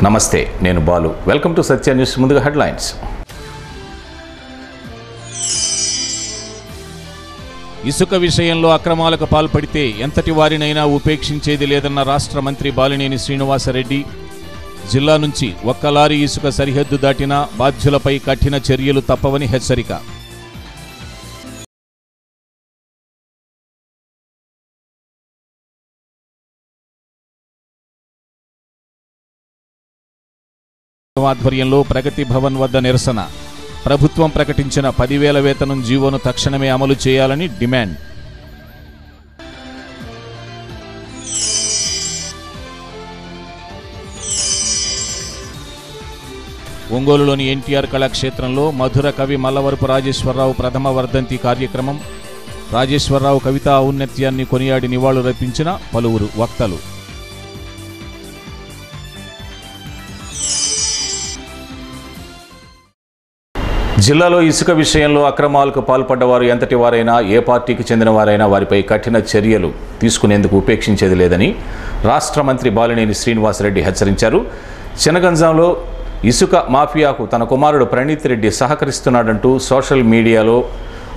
నమస్తే, నేను Balu. Welcome to Satya news. ముందుగా హెడ్లైన్స్. ఇసుక విషయంలో అక్రమాలకు పాల్పడితే ఎంతటి వారినైనా ఉపేక్షించేది లేదన్న రాష్ట్ర మంత్రి బాలినేని శ్రీనివాసరెడ్డి. జిల్లా నుంచి ఒక్క లారీ ఇసుక సరిహద్దు దాటినా బాధ్యులపై కఠిన చర్యలు తప్పవని హెచ్చరిక. ఆధ్వర్యంలో ప్రగతి భవన్ వద్ద నిరసన. ప్రభుత్వం ప్రకటించిన 10,000 వేతనం జీవోను తక్షణమే అమలు చేయాలని డిమాండ్. ఒంగోలులోని ఎన్టీఆర్ కళాక్షేత్రంలో మధుర కవి మల్లవరపు రాజేశ్వరరావు ప్రథమ వర్ధంతి కార్యక్రమం. రాజేశ్వరరావు కవితా ఔన్నత్యాన్ని కొనియాడి నివాళులర్పించిన పలువురు వక్తలు. జిల్లాలో ఇసుక విషయంలో అక్రమాలకు పాల్పడ్డవారు ఎంతటి వారైనా, ఏ పార్టీకి చెందిన వారైనా వారిపై కఠిన చర్యలు తీసుకునేందుకు ఉపేక్షించేది లేదని రాష్ట్ర మంత్రి బాలినేని శ్రీనివాసరెడ్డి హెచ్చరించారు. చినగంజాంలో ఇసుక మాఫియాకు తన కుమారుడు ప్రణీత్ రెడ్డి సహకరిస్తున్నాడంటూ సోషల్ మీడియాలో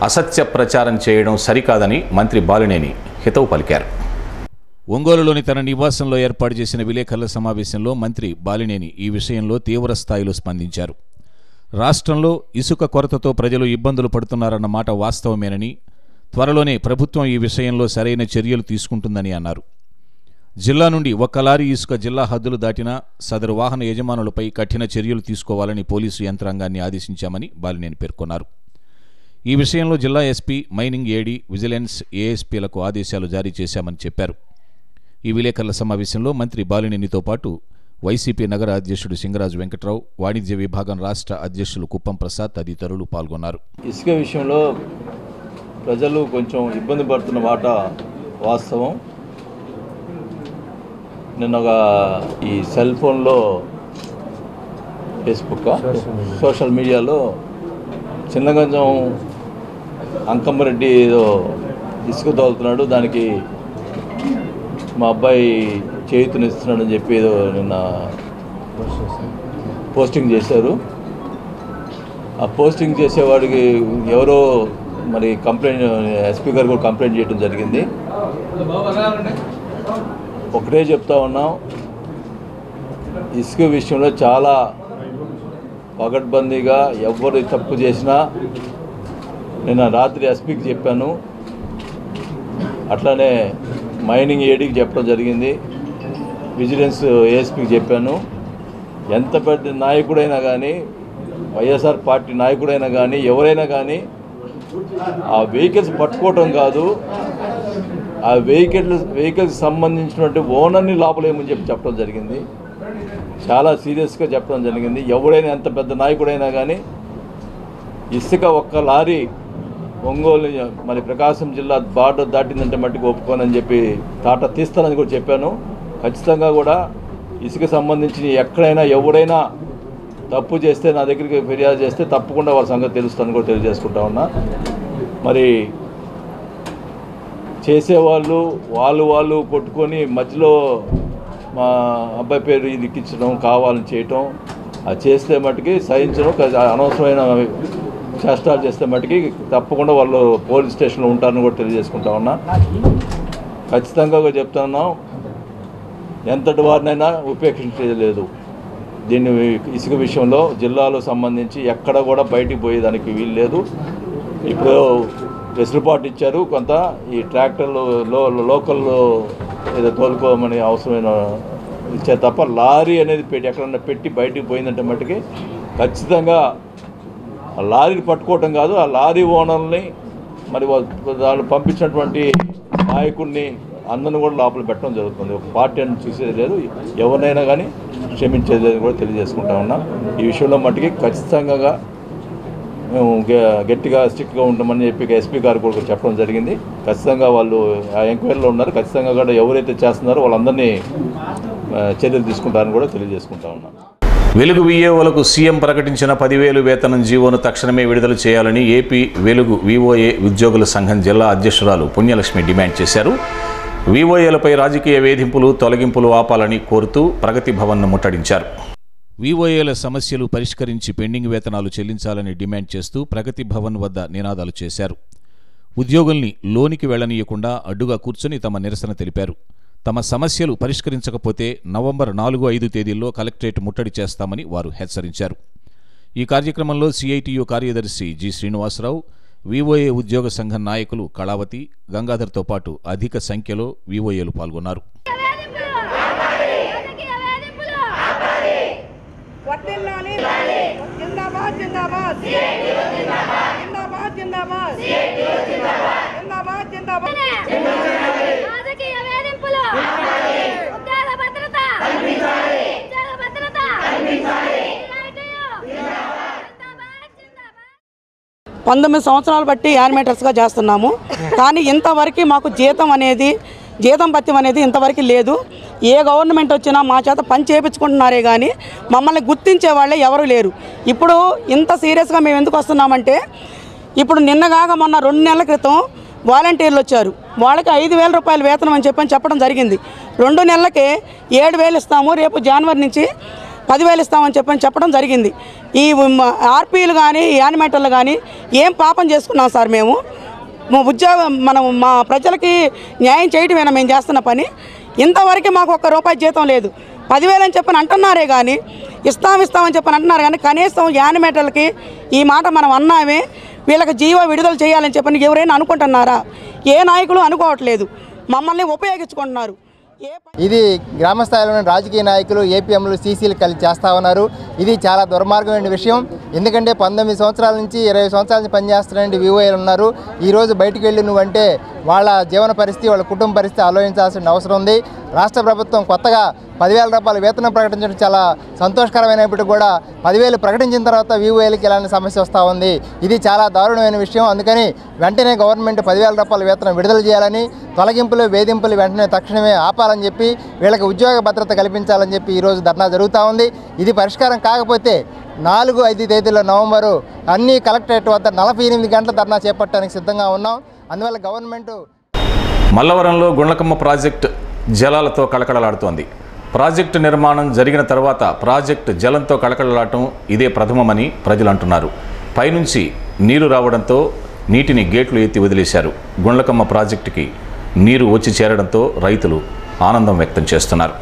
అసత్య ప్రచారం చేయడం సరికాదని మంత్రి బాలినేని హితవు పలికారు. ఒంగోలులోని తన నివాసంలో ఏర్పాటు చేసిన విలేకరుల సమావేశంలో మంత్రి బాలినేని ఈ విషయంలో తీవ్ర స్థాయిలో స్పందించారు. రాష్ట్రంలో ఇసుక కొరతతో ప్రజలు ఇబ్బందులు పడుతున్నారన్న మాట వాస్తవమేనని, త్వరలోనే ప్రభుత్వం ఈ విషయంలో సరైన చర్యలు తీసుకుంటుందని అన్నారు. జిల్లా నుండి ఒక్క లారీ ఇసుక జిల్లా హద్దులు దాటినా సదరు వాహన యజమానులపై కఠిన చర్యలు తీసుకోవాలని పోలీసు యంత్రాంగాన్ని ఆదేశించామని బాలినేని పేర్కొన్నారు. ఈ విషయంలో జిల్లా ఎస్పీ, మైనింగ్ ఏడీ, విజిలెన్స్ ఏఎస్పీలకు ఆదేశాలు జారీ చేశామని చెప్పారు. ఈ విలేకరుల సమావేశంలో మంత్రి బాలినేనితో పాటు వైసీపీ నగర అధ్యక్షుడు సింగరాజు వెంకట్రావు, వాణిజ్య విభాగం రాష్ట్ర అధ్యక్షులు కుప్పం ప్రసాద్ తదితరులు పాల్గొన్నారు. ఇసుక విషయంలో ప్రజలు కొంచెం ఇబ్బంది పడుతున్న మాట వాస్తవం. నిన్న ఈ సెల్ ఫోన్లో, ఫేస్బుక్, సోషల్ మీడియాలో చిన్నగంజం అంకమ్మరెడ్డి ఏదో ఇసుక తోలుతున్నాడు, దానికి మా అబ్బాయి చేయుతనిస్తున్నాడని చెప్పి ఏదో నిన్న పోస్టింగ్ చేశారు. ఆ పోస్టింగ్ చేసేవాడికి ఎవరో మరి కంప్లైంట్, ఎస్పీ గారు కూడా కంప్లైంట్ చేయడం జరిగింది. ఒకటే చెప్తా ఉన్నాం, ఇసుక విషయంలో చాలా పగడ్బందీగా ఎవరు తప్పు చేసినా నిన్న రాత్రి ఎస్పీకి చెప్పాను, అట్లానే మైనింగ్ ఏడీకి చెప్పడం జరిగింది, విజిలెన్స్ ఏఎస్పీకి చెప్పాను. ఎంత పెద్ద నాయకుడైనా కానీ, వైఎస్ఆర్ పార్టీ నాయకుడైనా కానీ, ఎవరైనా కానీ ఆ వెహికల్స్ పట్టుకోవటం కాదు, ఆ వెహికల్స్ సంబంధించినటువంటి ఓనర్ని లోపలేమని చెప్పడం జరిగింది. చాలా సీరియస్గా చెప్పడం జరిగింది. ఎవడైనా ఎంత పెద్ద నాయకుడైనా కానీ ఇసుక ఒక్క లారీ ఒంగోలు మరి ప్రకాశం జిల్లా బార్డర్ దాటిందంటే మట్టికి ఒప్పుకోనని చెప్పి తాట తీస్తానని కూడా చెప్పాను. ఖచ్చితంగా కూడా ఇసుక సంబంధించి ఎక్కడైనా ఎవడైనా తప్పు చేస్తే నా దగ్గరికి ఫిర్యాదు చేస్తే తప్పకుండా వాళ్ళ సంగతి తెలుస్తుందని కూడా తెలియజేసుకుంటా ఉన్నా. మరి చేసేవాళ్ళు వాళ్ళు కొట్టుకొని మధ్యలో మా అబ్బాయి పేరు ఇదిక్కించడం, కావాలని చేయటం, అది చేస్తే మట్టుకి సహించడం, అనవసరమైన చేష్టాలు చేస్తే మట్టుకి తప్పకుండా వాళ్ళు పోలీస్ స్టేషన్లో ఉంటారని కూడా తెలియజేసుకుంటా ఉన్నా. ఖచ్చితంగా చెప్తా ఉన్నాం, ఎంతటి వారినైనా ఉపేక్షించేది లేదు. దీన్ని ఇసుక విషయంలో జిల్లాలో సంబంధించి ఎక్కడ కూడా బయటికి పోయేదానికి వీలు లేదు. ఇప్పుడు వెసులుబాటు ఇచ్చారు కొంత, ఈ ట్రాక్టర్లు లోకల్లో ఏదో తోలుకోమని అవసరమైన ఇచ్చారు తప్ప లారీ అనేది ఎక్కడన్నా పెట్టి బయటికి పోయిందంటే మట్టుకి ఖచ్చితంగా ఆ లారీని పట్టుకోవటం కాదు, ఆ లారీ ఓనర్ని మరి వాళ్ళు పంపించినటువంటి నాయకుడిని అందరిని కూడా లోపల పెట్టడం జరుగుతుంది. ఒక పార్టీ అని చూసేది లేదు, ఎవరినైనా కానీ క్షమించేది లేదు కూడా తెలియజేసుకుంటా ఉన్నాం. ఈ విషయంలో మట్టుకి ఖచ్చితంగా మేము గట్టిగా స్ట్రిక్ట్గా ఉంటామని చెప్పి ఎస్పీ గారు కూడా చెప్పడం జరిగింది. ఖచ్చితంగా వాళ్ళు ఆ ఎంక్వైరీలో ఉన్నారు. ఖచ్చితంగా కూడా ఎవరైతే చేస్తున్నారో వాళ్ళందరినీ చర్యలు తీసుకుంటారని కూడా తెలియజేసుకుంటా ఉన్నాం. వెలుగు విఏఓలకు సీఎం ప్రకటించిన 10,000 వేతనం జీవోను తక్షణమే విడుదల చేయాలని ఏపీ వెలుగు విఓఏ ఉద్యోగుల సంఘం జిల్లా అధ్యక్షురాలు పుణ్యలక్ష్మి డిమాండ్ చేశారు. విఓఏలపై రాజకీయ వేధింపులు, తొలగింపులు ఆపాలని కోరుతూ ప్రగతి భవన్ను ముట్టడించారు. వివోఏల సమస్యలు పరిష్కరించి పెండింగ్ వేతనాలు చెల్లించాలని డిమాండ్ చేస్తూ ప్రగతి భవన్ వద్ద నినాదాలు చేశారు. ఉద్యోగుల్ని లోనికి వెళ్లనీయకుండా అడ్డుగా కూర్చొని తమ నిరసన తెలిపారు. తమ సమస్యలు పరిష్కరించకపోతే నవంబర్ 4-5 తేదీల్లో కలెక్టరేట్ ముట్టడి చేస్తామని వారు హెచ్చరించారు. ఈ కార్యక్రమంలో సిఐటియు కార్యదర్శి జి శ్రీనివాసరావు, వివోఏ ఉద్యోగ సంఘం నాయకులు కళావతి, గంగాధర్తో పాటు అధిక సంఖ్యలో వివోఏలు పాల్గొన్నారు. పంతొమ్మిది సంవత్సరాలు బట్టి యానిమేటర్స్గా చేస్తున్నాము. కానీ ఇంతవరకు మాకు జీతం భత్యం అనేది ఇంతవరకు లేదు. ఏ గవర్నమెంట్ వచ్చినా మా చేత పని చేయించుకుంటున్నారే కానీ మమ్మల్ని గుర్తించే వాళ్ళే ఎవరు లేరు. ఇప్పుడు ఇంత సీరియస్గా మేము ఎందుకు వస్తున్నామంటే, ఇప్పుడు నిన్నగాక మొన్న 2 నెలల క్రితం వాలంటీర్లు వచ్చారు. వాళ్ళకి 5,000 రూపాయల వేతనం అని చెప్పడం జరిగింది. 2 నెలలకే 7,000 ఇస్తాము, రేపు జనవరి నుంచి 10,000 ఇస్తామని చెప్పడం జరిగింది. ఈ ఆర్పీలు కానీ యానిమేటర్లు కానీ ఏం పాపం చేసుకున్నాం సార్? మేము మా ప్రజలకి న్యాయం చేయటమేనా మేము చేస్తున్న పని? ఇంతవరకు మాకు ₹1 జీతం లేదు. 10,000 అని అంటున్నారే కానీ ఇస్తామని అంటున్నారు కానీ కనీసం యానిమేటర్లకి ఈ మాట మనం అన్నామే, వీళ్ళకి జీవో విడుదల చేయాలని ఎవరైనా అనుకుంటున్నారా? ఏ నాయకులు అనుకోవట్లేదు, మమ్మల్ని ఉపయోగించుకుంటున్నారు. ఇది గ్రామ స్థాయిలోని రాజకీయ నాయకులు, ఏపీఎంలు, సీసీలు కలిసి చేస్తూ ఉన్నారు. ఇది చాలా దుర్మార్గమైన విషయం. ఎందుకంటే 19 సంవత్సరాల నుంచి 20 సంవత్సరాల నుంచి పనిచేస్తున్న వివోఏలు ఉన్నారు. ఈరోజు బయటికి వెళ్ళి నువ్వంటే వాళ్ళ జీవన పరిస్థితి, వాళ్ళ కుటుంబ పరిస్థితి ఆలోచించాల్సిన అవసరం ఉంది. రాష్ట్ర ప్రభుత్వం కొత్తగా 10,000 రూపాయల వేతనం ప్రకటించడం చాలా సంతోషకరమైనప్పటికీ కూడా 10,000 ప్రకటించిన తర్వాత వివోఏలకి ఇలాంటి సమస్య వస్తూ ఉంది. ఇది చాలా దారుణమైన విషయం. అందుకని వెంటనే గవర్నమెంట్ 10,000 రూపాయల వేతనం విడుదల చేయాలని, తొలగింపులు, వేధింపులు వెంటనే తక్షణమే ఆపాలని చెప్పి, వీళ్ళకి ఉద్యోగ భద్రత కల్పించాలని చెప్పి ఈరోజు ధర్నా జరుగుతూ ఉంది. ఇది పరిష్కారం కాకపోతే 4-5 తేదీలో నవంబరు అన్ని కలెక్టరేట్ వద్ద 48 గంటల ధర్నా చేపట్టడానికి సిద్ధంగా ఉన్నాం. అందువల్ల గవర్నమెంట్ మల్లవరంలో గుండ్లకమ్మ ప్రాజెక్టు జలాలతో కళకళలాడుతోంది. ప్రాజెక్టు నిర్మాణం జరిగిన తర్వాత ప్రాజెక్టు జలంతో కళకళలాడటం ఇదే ప్రథమమని ప్రజలు అంటున్నారు. పైనుంచి నీరు రావడంతో నీటిని గేట్లు ఎత్తి వదిలేశారు. గుండ్లకమ్మ ప్రాజెక్టుకి నీరు వచ్చి చేరడంతో రైతులు ఆనందం వ్యక్తం చేస్తున్నారు.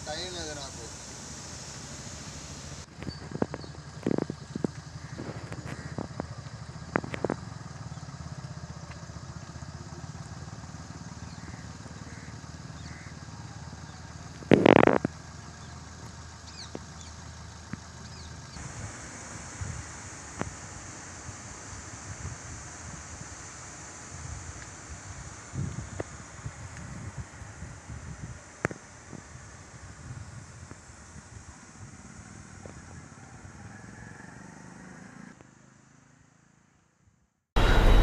టైం లేదు నాకు.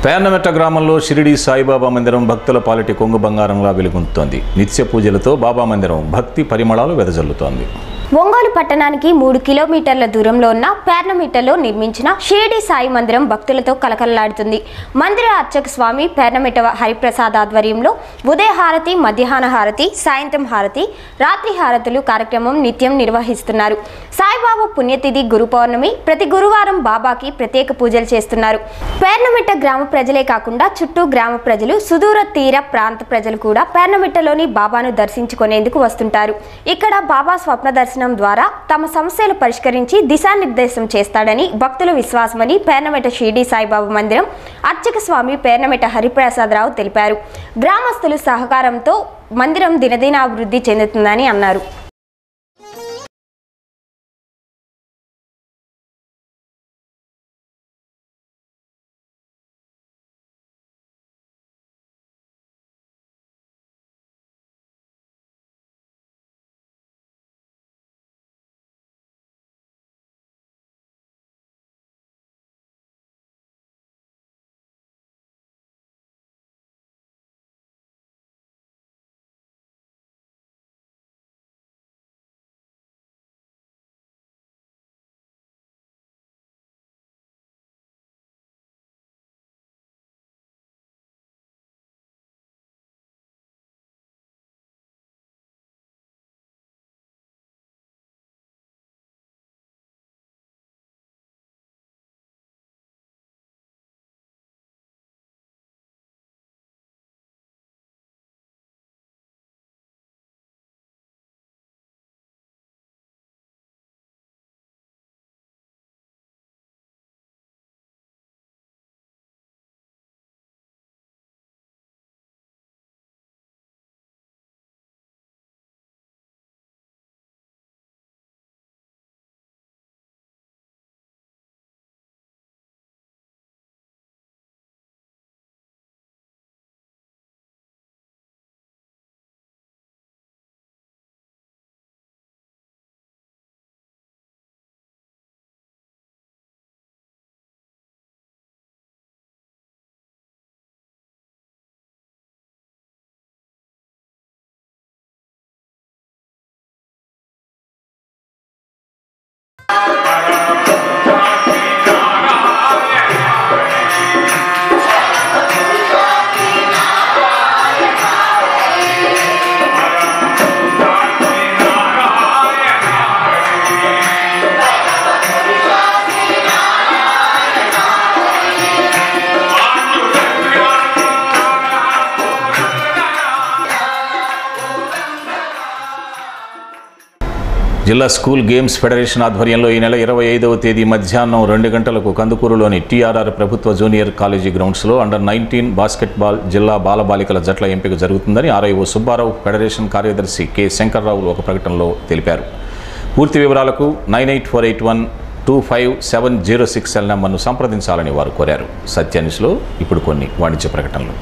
పేర్నమెట్ట గ్రామంలో షిరిడి సాయిబాబా మందిరం భక్తుల పాలిటి కొంగు బంగారంలా వెలుగొందుతోంది. నిత్య పూజలతో బాబా మందిరం భక్తి పరిమళాలు వెదజల్లుతోంది. ఒంగోలు పట్టణానికి 3 కిలోమీటర్ల దూరంలో ఉన్న పేర్నమిట్టలో నిర్మించిన షిరిడి సాయి మందిరం భక్తులతో కలకలలాడుతుంది. మందిర అర్చక స్వామి పేర్నమిట్ట హరిప్రసాద్ ఆధ్వర్యంలో ఉదయ హారతి, మధ్యాహ్న హారతి, సాయంత్రం హారతి, రాత్రి హారతులు కార్యక్రమం నిత్యం నిర్వహిస్తున్నారు. సాయిబాబా పుణ్యతిథి గురు పౌర్ణమి ప్రతి గురువారం బాబాకి ప్రత్యేక పూజలు చేస్తున్నారు. పేర్నమిట్ట గ్రామ ప్రజలే కాకుండా చుట్టూ గ్రామ ప్రజలు, సుదూర తీర ప్రాంత ప్రజలు కూడా పేర్నమిట్టలోని బాబాను దర్శించుకునేందుకు వస్తుంటారు. ఇక్కడ బాబా స్వప్న దర్శనం ద్వారా తమ సమస్యలు పరిష్కరించి దిశానిర్దేశం చేస్తాడని భక్తుల విశ్వాసమని పేర్నమిట్ట షిరిడి సాయిబాబా మందిరం అర్చక స్వామి పేర్నమిట్ట హరిప్రసాదరావు తెలిపారు. గ్రామస్తుల సహకారంతో మందిరం దినదినాభివృద్ధి చెందుతుందని అన్నారు. జిల్లా స్కూల్ గేమ్స్ ఫెడరేషన్ ఆధ్వర్యంలో ఈ నెల 25వ తేదీ మధ్యాహ్నం 2 గంటలకు కందుకూరులోని టీఆర్ఆర్ ప్రభుత్వ జూనియర్ కాలేజీ గ్రౌండ్స్లో అండర్-19 బాస్కెట్బాల్ జిల్లా బాలబాలికల జట్ల ఎంపిక జరుగుతుందని ఆర్ఐఓ సుబ్బారావు, ఫెడరేషన్ కార్యదర్శి కె శంకర్రావులు ఒక ప్రకటనలో తెలిపారు. పూర్తి వివరాలకు 9848125706 సెల్ నంబర్ను సంప్రదించాలని వారు కోరారు. సత్యాన్యూస్లో ఇప్పుడు కొన్ని వాణిజ్య ప్రకటనలు.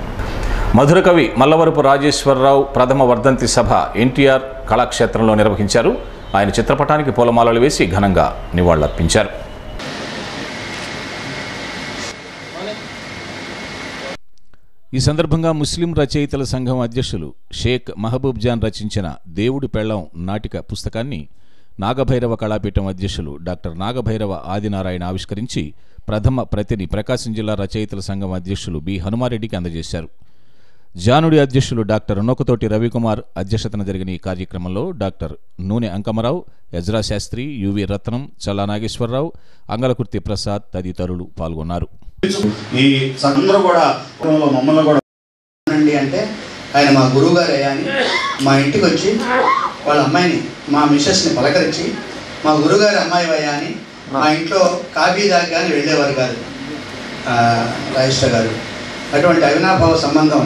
మధుర కవి మల్లవరపు రాజేశ్వరరావు ప్రథమ వర్ధంతి సభ ఎన్టీఆర్ కళాక్షేత్రంలో నిర్వహించారు. ఆయన చిత్రపటానికి పూలమాలలు వేసి ఘనంగా నివాళులర్పించారు. ఈ సందర్భంగా ముస్లిం రచయితల సంఘం అధ్యక్షులు షేక్ మహబూబ్ జాన్ రచించిన దేవుడి పెళ్ళం నాటిక పుస్తకాన్ని నాగభైరవ కళాపీఠం అధ్యక్షులు డాక్టర్ నాగభైరవ ఆదినారాయణ ఆవిష్కరించి ప్రథమ ప్రతిని ప్రకాశం జిల్లా రచయితల సంఘం అధ్యక్షులు బి హనుమారెడ్డికి అందజేశారు. జానుడి అధ్యక్షులు డాక్టర్ నొకతోటి రవికుమార్ అధ్యక్షతన జరిగిన ఈ కార్యక్రమంలో డాక్టర్ నూనె అంకమరావు, యజ్రా శాస్త్రి, యువి రత్నం, చల్లా నాగేశ్వరరావు, అంగలకుర్తి ప్రసాద్ తదితరులు పాల్గొన్నారు. ఈ అందరూ కూడా మమ్మల్ని కూడా అంటే ఆయన మా గురువు గారు అయ్యా అని మా ఇంటికి వచ్చి వాళ్ళ అమ్మాయిని, మా మిస్సెస్ని పలకరించి మా గురువుగారి అమ్మాయి అయ్యా అని మా ఇంట్లో కాఫీ దాకా కానీ వెళ్ళేవారు కాదు రాజేశ్వర గారు. అటువంటి అవినాభావ సంబంధం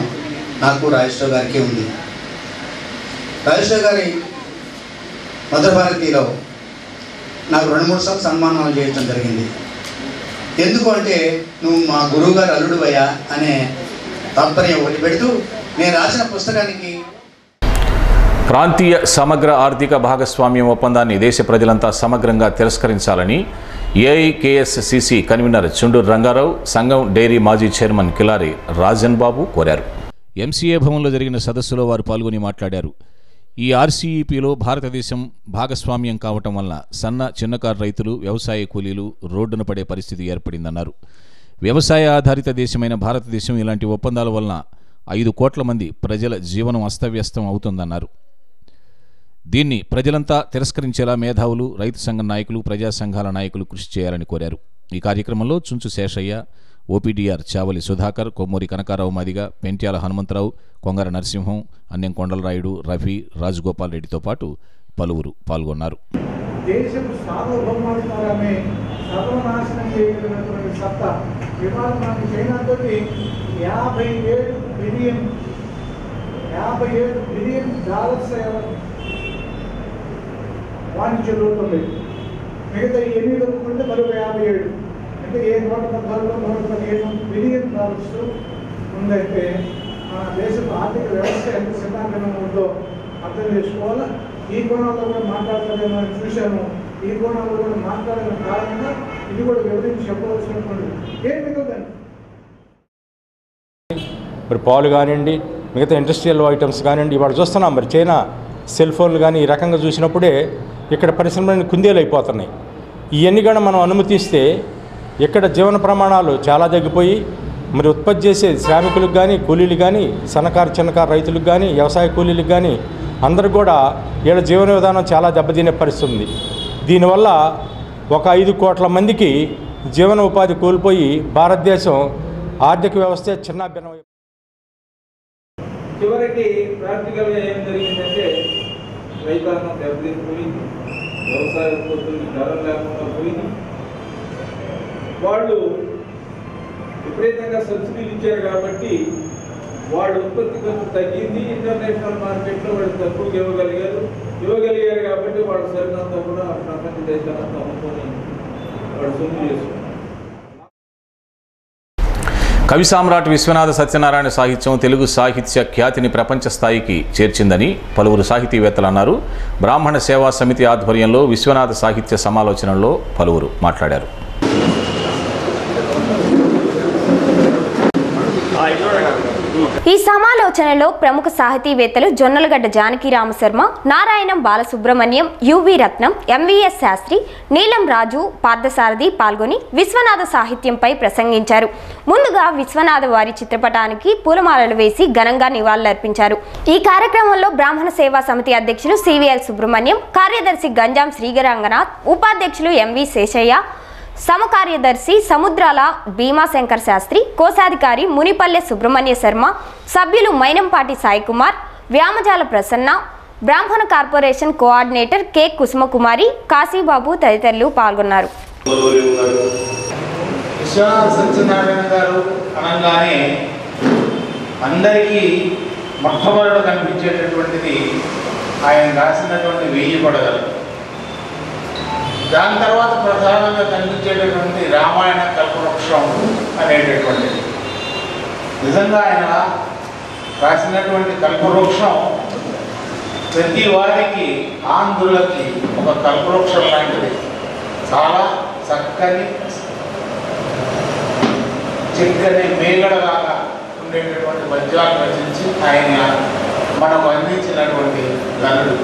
నాకు రాజేశ్వర గారికి ఉంది. రాజేశ్వర గారి మధుర భారతిలో నాకు 2-3 సార్లు సన్మానాలు చేయడం జరిగింది. ఎందుకు అంటే నువ్వు మా గురువు గారు అల్లుడు అయ్యా అనే తాత్పర్యం ఒకటి పెడుతూ నేను రాసిన పుస్తకానికి ప్రాంతీయ సమగ్ర ఆర్థిక భాగస్వామ్యం ఒప్పందాన్ని దేశ ప్రజలంతా సమగ్రంగా తిరస్కరించాలని ఏఐకేఎస్సిసి కన్వీనర్ చుండూరు రంగారావు, సంఘం డైరీ మాజీ చైర్మన్ కిలారి రాజన్ బాబు కోరారు. ఎంసీఏ భవన్లో జరిగిన సదస్సులో వారు పాల్గొని మాట్లాడారు. ఈ ఆర్సీఈపీలో భారతదేశం భాగస్వామ్యం కావటం వలన సన్న చిన్నకారు రైతులు, వ్యవసాయ కూలీలు రోడ్డున పడే పరిస్థితి ఏర్పడిందన్నారు. వ్యవసాయ ఆధారిత దేశమైన భారతదేశం ఇలాంటి ఒప్పందాల వలన 5 కోట్ల మంది ప్రజల జీవనం అస్తవ్యస్తం అవుతుందన్నారు. దీన్ని ప్రజలంతా తిరస్కరించేలా మేధావులు, రైతు సంఘ నాయకులు, ప్రజా సంఘాల నాయకులు కృషి చేయాలని కోరారు. ఈ కార్యక్రమంలో చుంచు శేషయ్య, ఓపీడీఆర్ చావలి సుధాకర్, కొమ్మూరి కనకారావు మాదిగ, పెంట్యాల హనుమంతరావు, కొంగర నరసింహం, అన్నెం కొండలరాయుడు, రఫీ, రాజగోపాల్ రెడ్డితో పాటు పలువురు పాల్గొన్నారు. దేశపు సార్వభౌమాధికారమే సర్వనాశనం చేయగలిగినటువంటి సత్తా ఇవాళ మనకి చైనాతో 57 బిలియన్ డాలర్స్ వాణిజ్య రూపంలో మిగతా 8 దొరుకుతుంటే మరొక 57 అంటే 115 బిలియన్ డాలర్స్ ఉందంటే మన దేశపు ఆర్థిక వ్యవస్థ ఎంత సిద్ధాంతంగా ఉందో అర్థం చేసుకోవాలి. ఈ కోణంలో కూడా మాట్లాడతామో మనం చూసాము. ఈ కోణంలో కూడా మాట్లాడిన కారణంగా ఇది కూడా వివరించి చెప్పవలసినటువంటి ఏం మిగలదండి. మరి పాలు కానివ్వండి, మిగతా ఇండస్ట్రియల్ ఐటమ్స్ కానివ్వండి, ఇవాళ చూస్తున్నాం. మరి చైనా సెల్ ఫోన్లు కానీ ఈ రకంగా చూసినప్పుడే ఇక్కడ పరిశ్రమలు కుందేలు అయిపోతున్నాయి. ఇవన్నీ కూడా మనం అనుమతిస్తే ఇక్కడ జీవన ప్రమాణాలు చాలా తగ్గిపోయి మరి ఉత్పత్తి చేసే శ్రామికులకు కానీ, కూలీలు కానీ, సన్నకారు చిన్నకారు రైతులకు కానీ, వ్యవసాయ కూలీలకు కానీ అందరూ కూడా వీళ్ళ జీవన విధానం చాలా దెబ్బతినే పరిస్థితి ఉంది. దీనివల్ల ఒక 5 కోట్ల మందికి జీవన ఉపాధి కోల్పోయి భారతదేశం ఆర్థిక వ్యవస్థ చిన్నాభిన్నం. చివరికి ప్రాక్టికల్గా ఏం జరిగిందంటే రైతాంగం దెబ్బతిపోయింది, వ్యవసాయ ఉత్పత్తులకి ధరలు లేకుండా పోయింది. వాళ్ళు విపరీతంగా సబ్సిడీలు ఇచ్చారు కాబట్టి వాళ్ళ ఉత్పత్తి కొంచెం తగ్గింది. ఇంటర్నేషనల్ మార్కెట్లో వాళ్ళు తక్కువగా ఇవ్వగలిగారు కాబట్టి వాళ్ళ సరినంతా కూడా ప్రపంచ దేశాలంతా అమ్ముకొని వాళ్ళు సొమ్ము చేసుకున్నారు. కవి సామ్రాట్ విశ్వనాథ సత్యనారాయణ సాహిత్యం తెలుగు సాహిత్య ఖ్యాతిని ప్రపంచ స్థాయికి చేర్చిందని పలువురు సాహితీవేత్తలు అన్నారు. బ్రాహ్మణ సేవా సమితి ఆధ్వర్యంలో విశ్వనాథ సాహిత్య సమాలోచనలో పలువురు మాట్లాడారు. ఈ సమాలోచనలో ప్రముఖ సాహితీవేత్తలు జొన్నలగడ్డ జానకి రామశర్మ, నారాయణం బాలసుబ్రహ్మణ్యం, యువి రత్నం, ఎంవిఎస్ శాస్త్రి, నీలం రాజు, పార్థసారథి పాల్గొని విశ్వనాథ సాహిత్యంపై ప్రసంగించారు. ముందుగా విశ్వనాథ వారి చిత్రపటానికి పూలమాలలు వేసి ఘనంగా నివాళులర్పించారు. ఈ కార్యక్రమంలో బ్రాహ్మణ సేవా సమితి అధ్యక్షులు సివిఎల్ సుబ్రహ్మణ్యం, కార్యదర్శి గంజాం శ్రీగరంగనాథ్, ఉపాధ్యక్షులు ఎంవి శేషయ్య, సమకార్యదర్శి సముద్రాల భీమాశంకర్ శాస్త్రి, కోశాధికారి మునిపల్లె సుబ్రహ్మణ్య శర్మ, సభ్యులు మైనంపాటి సాయికుమార్, వ్యామజాల ప్రసన్న, బ్రాహ్మణ corporation coordinator K Kusumakumari, Kasibabu తదితరులు పాల్గొన్నారు. విశ్వనాథ సత్యనారాయణ గారు అనగానే అందరికీ మొట్టమొదట కనిపించేటటువంటిది ఆయన రాసినటువంటి 1000 పడగలు. దాని తర్వాత ప్రధానంగా కనిపించేటటువంటి రామాయణ కల్పవృక్షం అనేటటువంటిది. నిజంగా ఆయన రాసినటువంటి కల్పవృక్షం ప్రతి వారికి ఆంధ్రులకి ఒక కల్పవృక్షం లాంటిది. చాలా చక్కని చిక్కని మేగడలాగా ఉండేటటువంటి పద్యాలు రచించి ఆయన మనకు అందించినటువంటి గనుడు.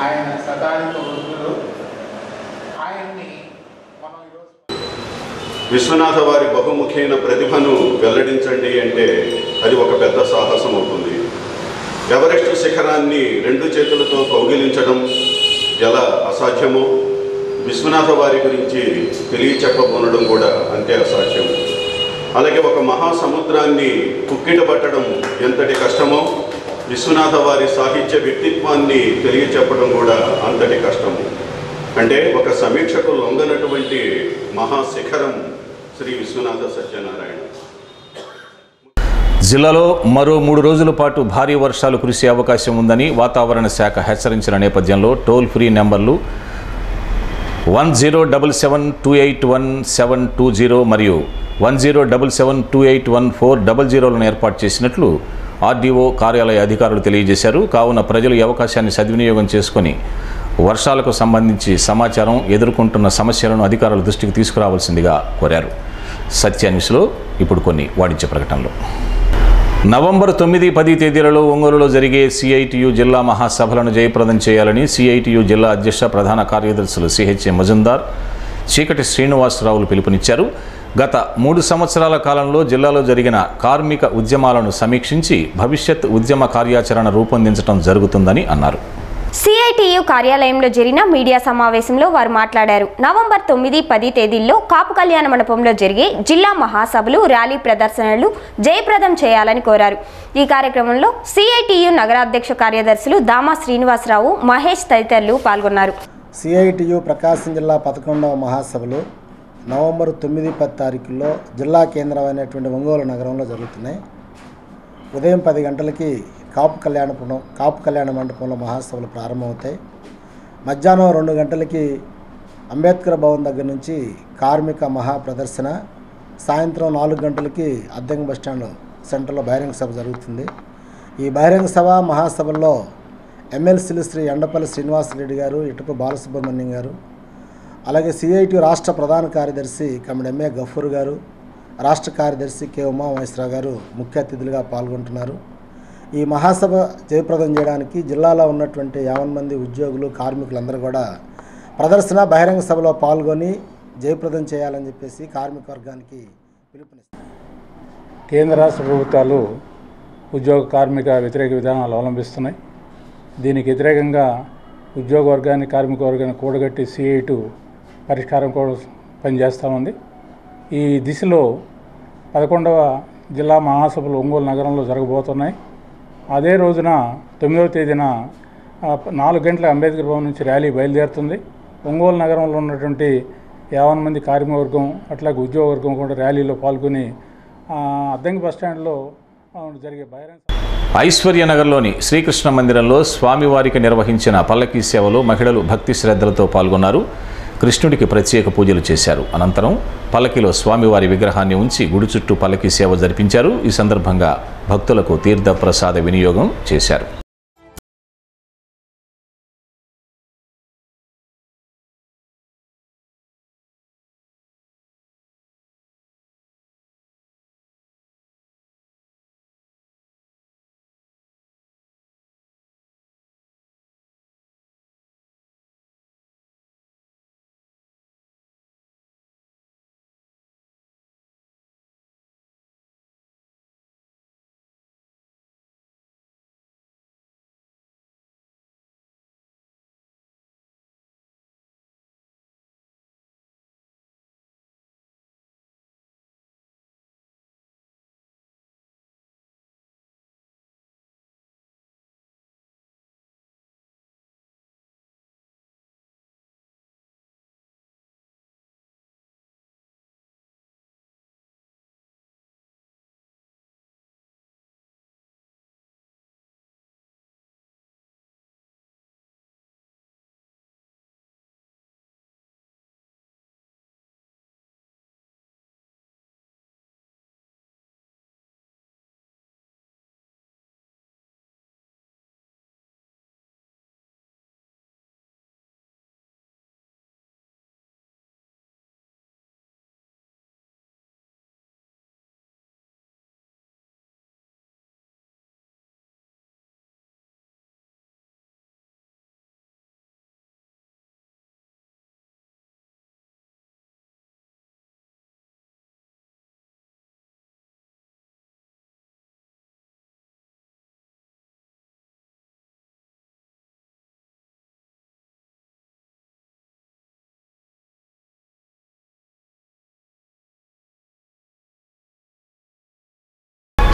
ఆయన సదానిక వృద్ధులు. ఆయన్ని మనం ఈరోజు విశ్వనాథ వారి బహుముఖైన ప్రతిభను వెల్లడించండి అంటే అది ఒక పెద్ద సాహసం అవుతుంది. ఎవరెస్ట్ శిఖరాన్ని 2 చేతులతో కౌగిలించడం ఎలా అసాధ్యమో విశ్వనాథ వారి గురించి తెలియచెప్పబోనడం కూడా అంతే అసాధ్యం. అలాగే ఒక మహాసముద్రాన్ని కుక్కిట పట్టడం ఎంతటి కష్టమో విశ్వనాథ వారి సాహిత్య వ్యక్తిత్వాన్ని తెలియచెప్పడం కూడా అంతటి కష్టము. అంటే ఒక సమీక్షకు లొంగనటువంటి మహాశిఖరం శ్రీ విశ్వనాథ సత్యనారాయణ. జిల్లాలో మరో 3 రోజుల పాటు భారీ వర్షాలు కురిసే అవకాశం ఉందని వాతావరణ శాఖ హెచ్చరించిన నేపథ్యంలో టోల్ ఫ్రీ నెంబర్లు 1077281720 మరియు 1077281400లను ఏర్పాటు చేసినట్లు ఆర్డీఓ కార్యాలయ అధికారులు తెలియజేశారు. కావున ప్రజలు ఈ అవకాశాన్ని సద్వినియోగం చేసుకుని వర్షాలకు సంబంధించి సమాచారం, ఎదుర్కొంటున్న సమస్యలను అధికారుల దృష్టికి తీసుకురావాల్సిందిగా కోరారు. సత్య న్యూస్లో ఇప్పుడు కొన్ని వాణిజ్య ప్రకటనలు. నవంబర్ 9, 10 తేదీలలో ఒంగోలులో జరిగే సిఐటియు జిల్లా మహాసభలను జయప్రదం చేయాలని సిఐటియు జిల్లా అధ్యక్ష ప్రధాన కార్యదర్శులు సిహెచ్ఏ మజుందార్, చీకటి శ్రీనివాసరావులు పిలుపునిచ్చారు. గత 3 సంవత్సరాల కాలంలో జిల్లాలో జరిగిన కార్మిక ఉద్యమాలను సమీక్షించి భవిష్యత్ ఉద్యమ కార్యాచరణ రూపొందించడం జరుగుతుందని అన్నారు. సిఐటియు కార్యాలయంలో జరిగిన మీడియా సమావేశంలో వారు మాట్లాడారు. నవంబర్ 9, 10 తేదీల్లో కాపు కళ్యాణ మండపంలో జరిగే జిల్లా మహాసభలు, ర్యాలీ ప్రదర్శనలు జయప్రదం చేయాలని కోరారు. ఈ కార్యక్రమంలో సిఐటియు నగరాధ్యక్ష కార్యదర్శులు దామా శ్రీనివాసరావు, మహేష్ తదితరులు పాల్గొన్నారు. సిఐటియు ప్రకాశం జిల్లా 11వ మహాసభలు నవంబర్ 9, 10 తారీఖుల్లో జిల్లా కేంద్రమైనటువంటి ఒంగోలు నగరంలో జరుగుతున్నాయి. ఉదయం 10 గంటలకి కాపు కళ్యాణ మండపంలో మహాసభలు ప్రారంభమవుతాయి. మధ్యాహ్నం 2 గంటలకి అంబేద్కర్ భవన్ దగ్గర నుంచి కార్మిక మహా ప్రదర్శన, సాయంత్రం 4 గంటలకి అద్దెంకి బస్టాండ్ సెంటర్లో బహిరంగ సభ జరుగుతుంది. ఈ బహిరంగ సభ మహాసభల్లో ఎమ్మెల్సీలు శ్రీ ఎండపల్లి శ్రీనివాసరెడ్డి గారు, ఇటుక బాలసుబ్రహ్మణ్యం గారు, అలాగే సిఐటి రాష్ట్ర ప్రధాన కార్యదర్శి కమిడి ఎంఏ గఫూర్ గారు, రాష్ట్ర కార్యదర్శి కె ఉమామహేశ్వరరావు గారు ముఖ్య అతిథులుగా పాల్గొంటున్నారు. ఈ మహాసభ జయప్రదం చేయడానికి జిల్లాలో ఉన్నటువంటి 50 మంది ఉద్యోగులు, కార్మికులందరూ కూడా ప్రదర్శన బహిరంగ సభలో పాల్గొని జయప్రదం చేయాలని చెప్పేసి కార్మిక వర్గానికి పిలుపునిస్తారు. కేంద్ర రాష్ట్ర ప్రభుత్వాలు ఉద్యోగ కార్మిక వ్యతిరేక విధానాలు అవలంబిస్తున్నాయి. దీనికి వ్యతిరేకంగా ఉద్యోగ వర్గాన్ని, కార్మిక వర్గాన్ని కూడగట్టి సిఐటు పరిష్కారం కోసం పనిచేస్తూ ఉంది. ఈ దిశలో 11వ జిల్లా మహాసభలు ఒంగోలు నగరంలో జరగబోతున్నాయి. అదే రోజున 9వ తేదీన 4 గంటల అంబేద్కర్ భవన్ నుంచి ర్యాలీ బయలుదేరుతుంది. ఒంగోలు నగరంలో ఉన్నటువంటి 50 మంది కార్మిక వర్గం, అట్లాగే ఉద్యోగ వర్గం కూడా ర్యాలీలో పాల్గొని అద్దంకి బస్టాండ్లో జరిగే బహిరంగ ఐశ్వర్యనగర్లోని శ్రీకృష్ణ మందిరంలో స్వామివారికి నిర్వహించిన పల్లకీ సేవలో మహిళలు భక్తి శ్రద్ధలతో పాల్గొన్నారు. కృష్ణుడికి ప్రత్యేక పూజలు చేశారు. అనంతరం పల్లకీలో స్వామివారి విగ్రహాన్ని ఉంచి గుడి చుట్టూ పల్లకీ సేవ జరిపించారు. ఈ సందర్భంగా భక్తులకు తీర్థ ప్రసాద వినియోగం చేశారు.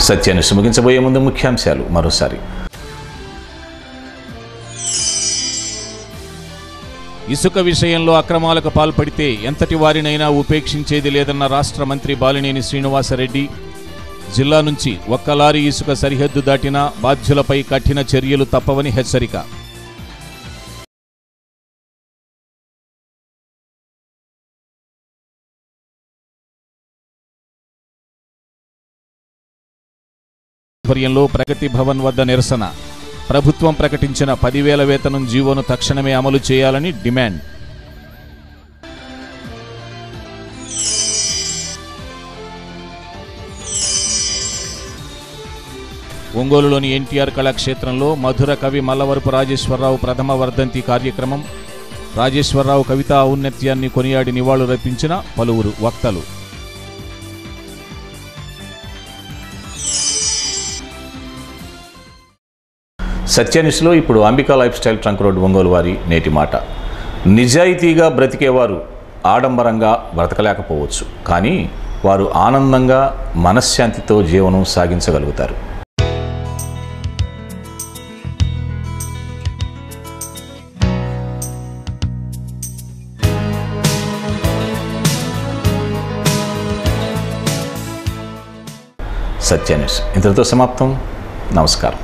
సత్యాన్ని ముగించబోయే ముందు ముఖ్యాంశాలు మరోసారి. ఇసుక విషయంలో అక్రమాలకు పాల్పడితే ఎంతటి వారినైనా ఉపేక్షించేది లేదన్న రాష్ట్ర మంత్రి బాలినేని శ్రీనివాసరెడ్డి. జిల్లా నుంచి ఒక్క లారీ ఇసుక సరిహద్దు దాటినా బాధ్యులపై కఠిన చర్యలు తప్పవని హెచ్చరిక. ఆధ్వర్యంలో ప్రగతి భవన్ వద్ద నిరసన. ప్రభుత్వం ప్రకటించిన 10,000 వేతనం జీవోను తక్షణమే అమలు చేయాలని డిమాండ్. ఒంగోలులోని ఎన్టీఆర్ కళాక్షేత్రంలో మధుర కవి మల్లవరపు రాజేశ్వరరావు ప్రథమ వర్ధంతి కార్యక్రమం. రాజేశ్వరరావు కవితా ఔన్నత్యాన్ని కొనియాడి నివాళులర్పించిన పలువురు వక్తలు. సత్యనిష్లో ఇప్పుడు Ambika life style trunk road Ongole వారి నేటి మాట. నిజాయితీగా బ్రతికేవారు ఆడంబరంగా బ్రతకలేకపోవచ్చు, కానీ వారు ఆనందంగా మనశ్శాంతితో జీవనం సాగించగలుగుతారు. సత్యనిష్ ఇంతటితో సమాప్తం. నమస్కారం.